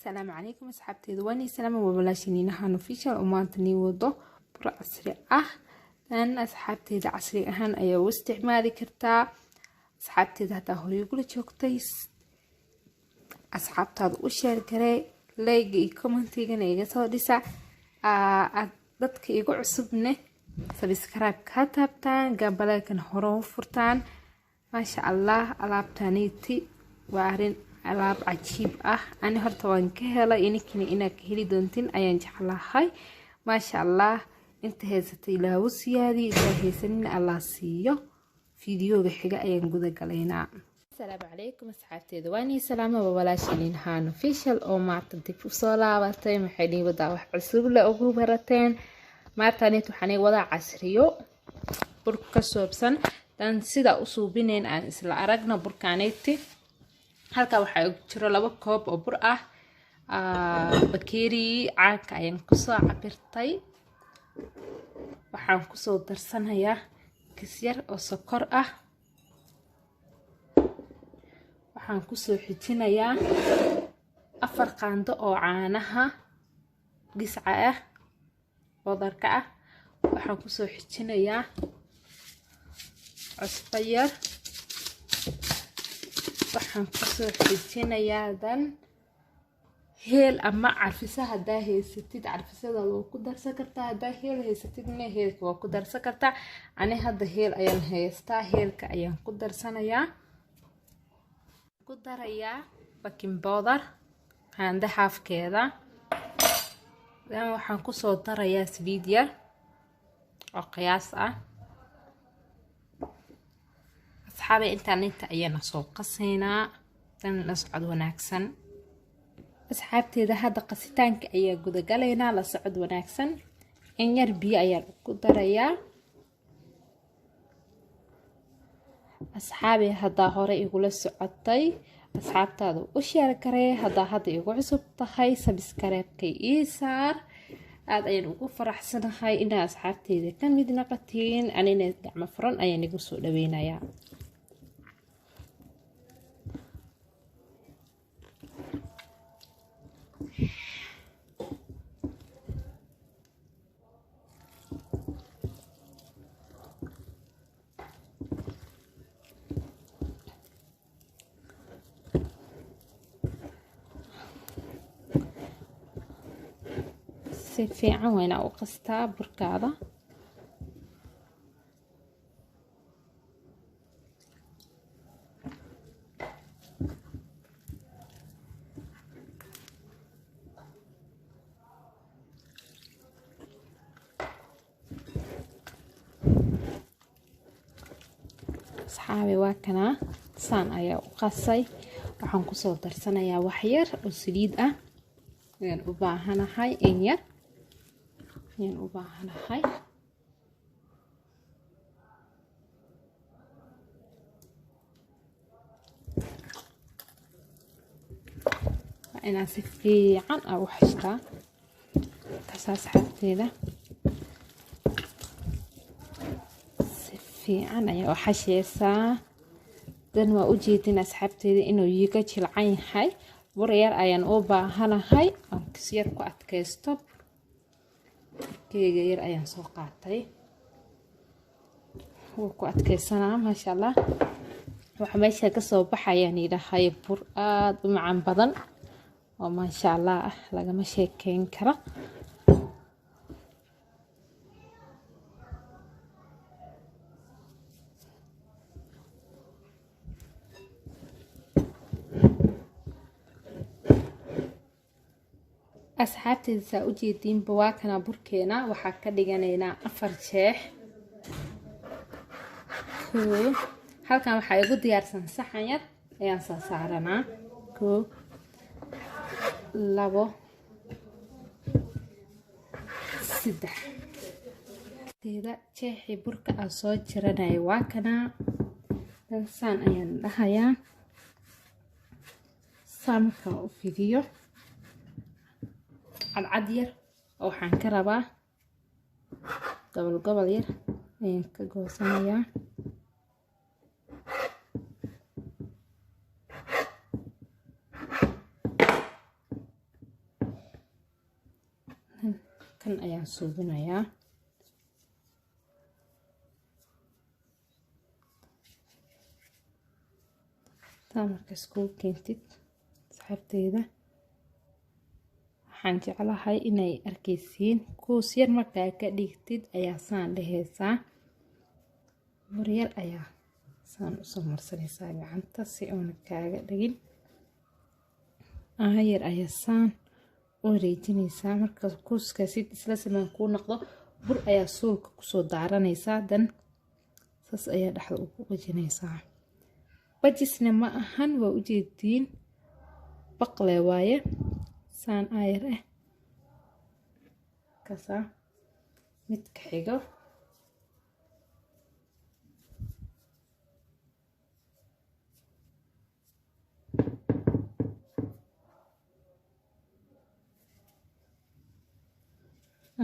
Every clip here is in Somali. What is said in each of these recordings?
السلام عليكم أصحابتي واني سلامة وبلاشيني هانو official ومانتني وضو برا عصري لأن أصحابتي دا عصري أهان أيو استعمالي كرتا أصحابتي دا هوري يقول جوكتيس أصحابتي دا وشير كري لايقي كومنتيغن ايغا سو ديسا dadka igu cusubne subscribe ka taabtaan gambaleelkan hore u furtaan maasha Allah alaabtaniti waa arin alaab cajiib ah ani horta waan ka helay inkina inaad ka heli doontiin ayaan jeclahay maasha Allah inta heysatay ilaahu siyaadi inta heysanina Allah siiyo fiidiyooga xiga ayaan guda galaynaa السلام عليكم أصحابتي واني سلامة وبلاشينين هانو official oo maanta dib u soo laabatay maxay wada wax cusub la ugu barateen maantani waxaan wada casriyo burka soobsan dan sida u suubineen aan isla aragna burkaaneti halka waxa jiro 2 koob oo bur ah bakeeri caanka ayaan ku soo cabirtay waxaan ku soo darsanayaa kisyar oo sokor ah waxaan ku soo xijinayaa 4 qaando oo caanaha gisca ah oo darka ah waxaan ku soo xijinayaa cusbo yar waxaan ku soo xijinayaa dan heel ama carfisa hadaa heysatid carfisada loo ku darsan kartaa hadaa heel heysatidna heelka waa ku darsan kartaa ani hadda heel ayaan haystaa heelka ayaan ku darsanayaa ku darayaa baking powder qaando halfkeeda dan waxaan ku soo darayaa saliid yar oo qiyaas ah asxaabe inta ayaan soo qaseynaa dan la socod wanaagsan asxaabteeda hadda qasitaanka ayaa guda galaynaa la socod wanaagsan in yar biyo ayaan ku darayaa asxaabe hadda hore igula socotay asxaabtaada u sheer karee hadda igu cusub tahay subscribe-kay ii saar aad ayaan ugu faraxsanahay inaa asxaabteeda ka mid noqotiin anina gacmo furan ayaan igu soo dhaweynayaa si fiican wayna u qastaa burkaada asxaabi waa kana saan ayaa u qasay waxaan ku soo darsanayaa wax yar oo saliid ah ayaan u baahanahay in yar ayaan u baahanahay inaan si fiican u xashtaa tasaas xabteeda si fiican ayaa u xashaysaa dan waa u jeedin asxaabteeda inuu yiga jilcan yahay bur yar ayaan u baahanahay aan kisyar ku adkaysto keega yar ayaan soo qaatay wuu ku adkaysanaa maasha Allah waxa meesha ka soo baxayaan ilaahay bur aad u macaan badan oo maasha Allah lagama sheekeyn karo asxaabteeda saa u jeediin bawaakana burkeena waxaa ka dhiganaynaa 4 jeex halkan waxaa igu diyaarsan saxan yar ayaan soo saaranaa 1 2 3 teeda jeexi burka aan soo jiranay waa kana dan saan ayaan dhahayaa saamka u fidiyo cad yar oo waxaan ka rabaa gobol yar ayaan ka goosanayaa kan ayaan suubinayaa. marka isku keentid asxaabteyda, waxaan jeclahay inay arkeysiin kuus yar markaa ka dhigtid ayaa saan dheheysaa. waryar ayaa saan u soo marsanaysaa gacanta si uuna kaaga dhigin. yar ayaa saan u wareejinaysaa. marka kuuskaasi isla siman kuu noqdo, bur ayaa suulka kusoo daaranaysaa. dan saas ayaa dhexda ugu qajinaysaa. bajisna ma ahan, waa u jeediin baqle waaye. saan ayar kasa midka xigo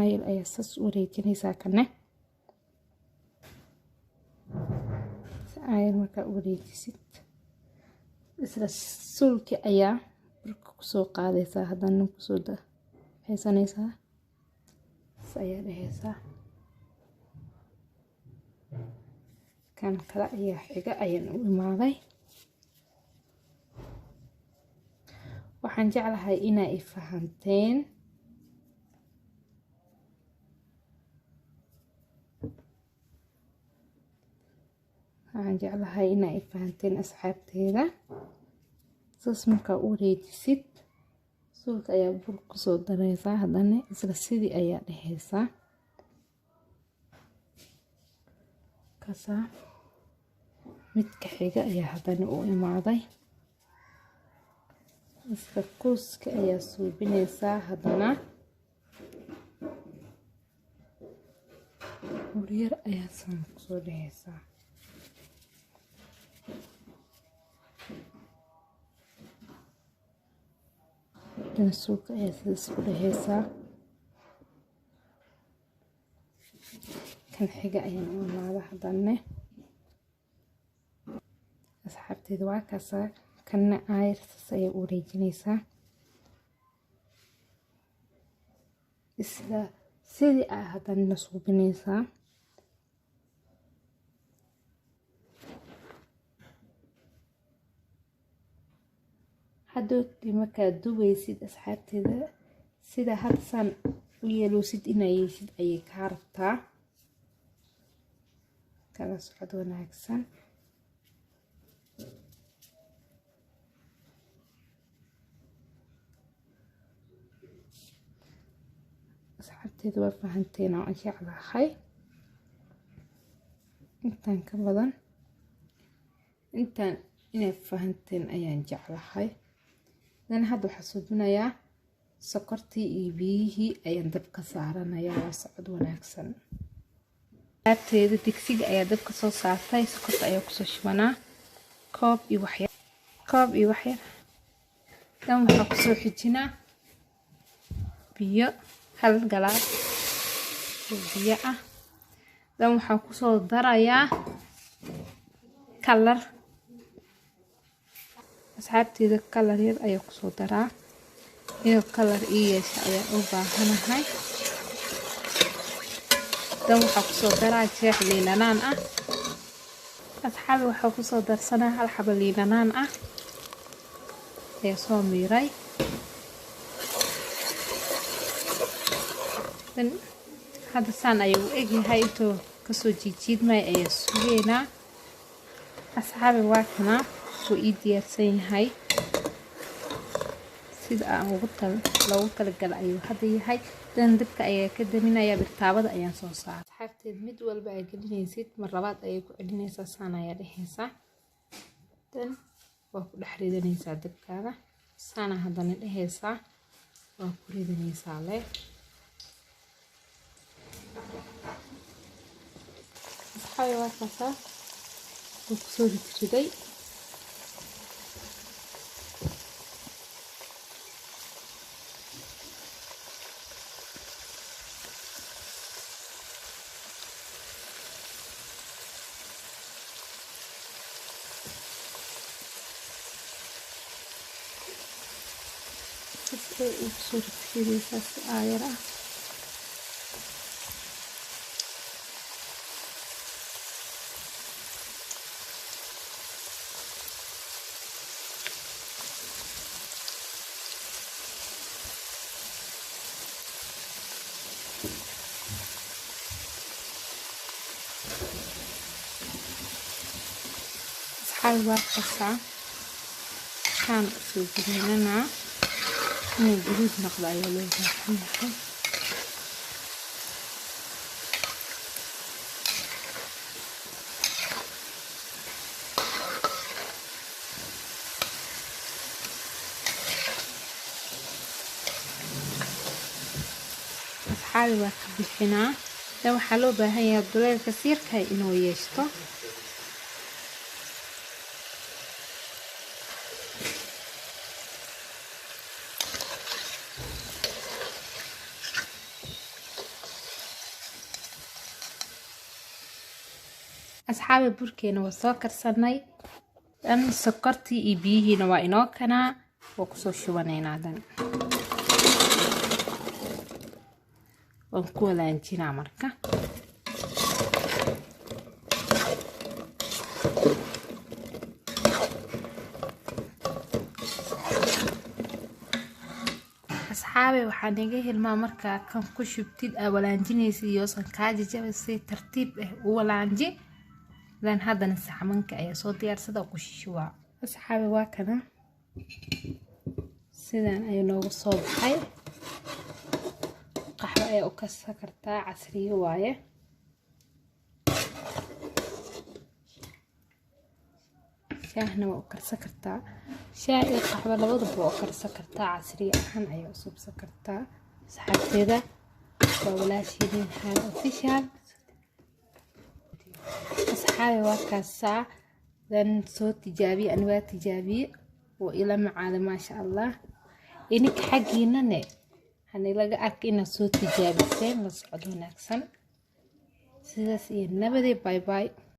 ayar ayaa saas u wareejinaysaa. kana ayar markaa u wareejisid, isla suulki ayaa burka kusoo qaadaysaa. haddana kusoo haysanaysaa, is ayaa dhehaysaa. kan kale ayaa xiga ayaan u imaaday. waxaan jeclahay inaa fahanteen. asxaabteeda. saas markaa u wareejisid, suulka ayaa bur kusoo daraysaa. haddana isla sidii ayaa dhehaysaa. kasaa midka xiga ayaa haddana u imaaday. isla kuuska ayaa suubinaysaa. haddana waryar ayaa saan kusoo dhehaysaa. suulka ayaa sidaas ku dhehaysaa. kan xiga ayaan u imaada. haddana asxaabteeda waa kaasaa. kanna ayar saas ayaa u wareejinaysaa. isla sidii aa haddana suubinaysaa. hadoodii markaad dubaysid asxaabteeda, sida hadda saan u yeeloosid inaa yeeshid ayay kaa rabtaa. kala socod wanaagsan. asxaabteeda waa fahanteen oo aan jeclahay. intaan ka badan intaan inaad fahanteen ayaan jeclahay. dan hadda waxaa suubinayaa sokortii iyo biyihii ayaan dabka saaranayaa. waa socod wanaagsan. asxaabteeda digsiga ayaa dabka soo saartay. sokorta ayaa kusoo shubanaa koob iyo waxyar. dan waxaa kusoo xijinaa biyo, 1 galaas oo biyo ah. dan waxaa kusoo darayaa kalar. asxaabteeda kalar yar ayaa kusoo daraa. inuu kalar ii yeesho ayaan u baahanahay. dan waxaa kusoo daraa jeex liin dhanaan ah. asxaabi waxaa kusoo darsanaa 1 xabo liin dhanaan ah ayaa soo miiray. dan hadda saan ayuu u egyahay. intuu kasoo jiidjiidmay ayaa sugeynaa. asxaabi waa kana wuu ii diyaarsan yahay. sida aan loogu talagalay ayuu hadda yahay. dan dabka ayaa ka daminayaa. birtaabada ayaan soo saaray. asxaabteed mid walba ay gelinaysid mar labaad ayay ku celinaysaa. saan ayaa dhehaysaa. dan waa ku dhex ridanaysaa dabkaada. saana haddana dhehaysaa. waa ku ridanaysaa leh. asxaabi waa kaasaa wuu kusoo riday. kusoo ridaysaa si ayar ah. أصحابي واقفة كان سوبرين أنا من جديد نقضي على لوزة أصحابي واقفة هنا لو حلو بهاي الدولار كثير كاي إنه يشتو أصحابي بركينا وسكر صناي أنا سكرتي إبيه نوائنا كنا وكسو شوانينا دان ونكو لانتينا مركا أصحابي waxaan iga helmaa marka kan ku shubtid walaanjinaysa iyo san kaaji jabisay tartiib ah u walaanji lan hadana saxmanka ayaa soo diyaarsada ku shishuwa أصحابي waa kana sidaan ay noogu soo baxay qaxwa ay u kasa kartaa casriyo waaye shaahna waa u karsa kartaa shaah iyo qaxwa labadaba waa u karsa kartaa casriyo ahaan ay u subsan kartaa saxabteeda waa walaashidin hal official أصحابي وكاسا لن صوت تجابي أنواع تجابي وإلى معاذ ما شاء الله إنك حقينا نه هنلاقي أكينا صوت تجابي سين لصعدون أكسن سيداسي نبدي باي باي